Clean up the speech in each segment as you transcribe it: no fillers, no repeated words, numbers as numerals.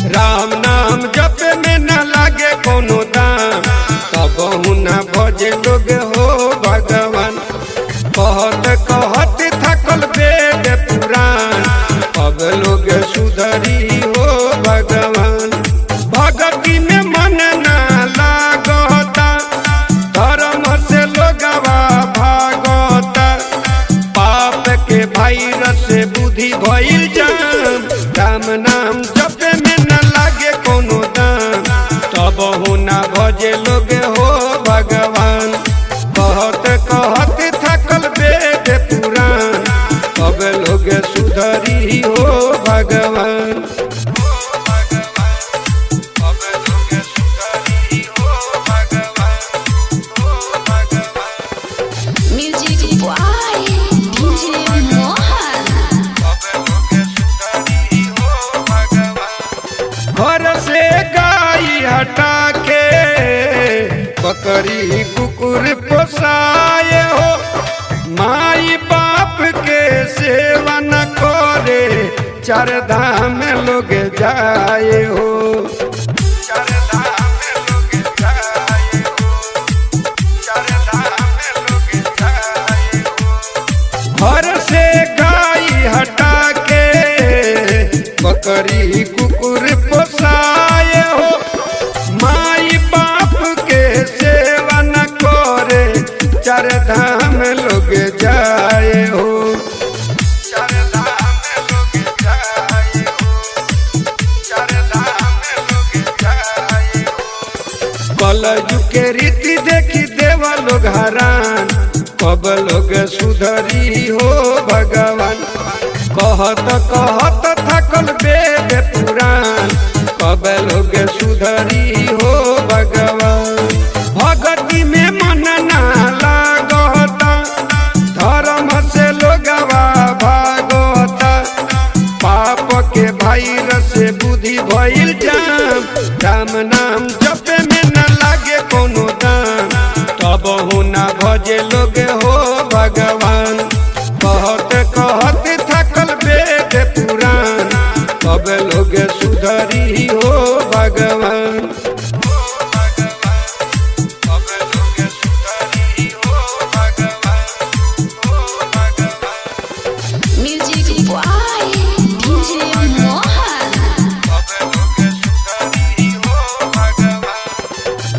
राम नाम जप में न लागे कोनो दाम, कबहू न भजे लोग हो भगवान। कहत कहत थकल वेद पुराण, अब लोग सुधरी हो भगवान। भगती में मन न लागता, धर्म से लोगवा भागता। पाप के वायरस से बुद्धि भइल जाम, राम नाम जप में न लागे कोनो दाम, तबहू न भजे लोग हो भगवान। कहत कहत थकल वेद पुराण, अब लोग सुधरी हो भगवान। घर से गाय हटा के बकरी कुकुर पोसाए हो, माई बाप के सेवा न करे, चार धाम लोग जाए हो। चार धाम लोग जाए हो, चार धाम लोग जाए हो। घर से गाय हटा के बकरी कुकुर पोसाए हो, माई बाप के सेवा न करे, चार धाम लोग जाए हो। चार धाम लोग जाए हो, चार धाम लोग जाए हो। कलयुग के रीति देखी देवा लोग हैरान, कब लोग सुधरी हो भगवान। कहत कहत थकल वेद पुराण, कब लोग सुधरी हो भगवान। भगती में मन ना लागता, धर्म से लोगवा भागता। पाप के वायरस से बुद्धि भइल जाम, राम नाम जप में न लागे कोनो दाम, तबहू न भजे लोग हो भगवान। कहत कहत थकल वेद पुराण, कब लोग सुधरी हो भगवान।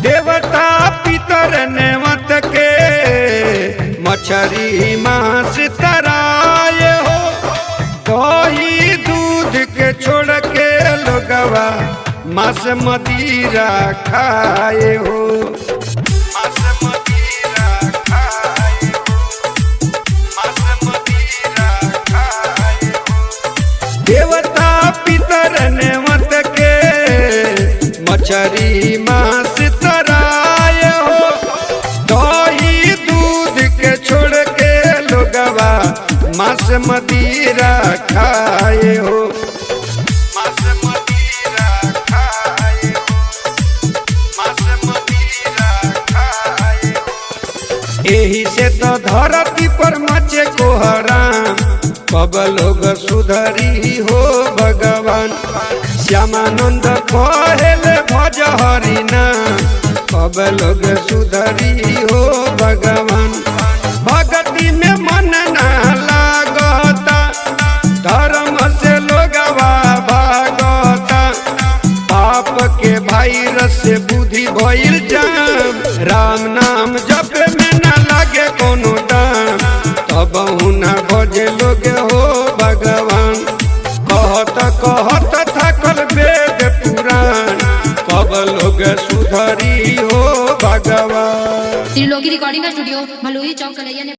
देवता पितर नेवत के मछरी मांस तराए हो, दही दूध के छोड़ के लोगवा मांस मदिरा खाए हो। मांस मदिरा खाए हो, मांस मदिरा खाए हो। देवता पितर नेवत के मछरी मांस तराए हो, दही दूध के छोड़ के लोगवा मांस मदिरा खाए हो। मांस मदिरा खाए हो, मांस मदिरा खाए हो। एही से तो धरती पर मचे को हराम, कब लोग सुधरी हो भगवान। श्यामानंद कहले भज हरि नाम, कब लोग सुधरी हो भगवान। भगती में मन ना लागता, धर्म से लोगवा भागता। पाप के वायरस से बुद्धि भइल जाम, राम नाम जप में न लागे कोनो दाम, तबहू न भजे लोग हो भगवान। कहत कहत थकल वेद पुराण, कब लोग सुधरी हो भगवान। त्रिलोकी रिकॉर्डिंग का स्टूडियो भलुई चौक कलैया।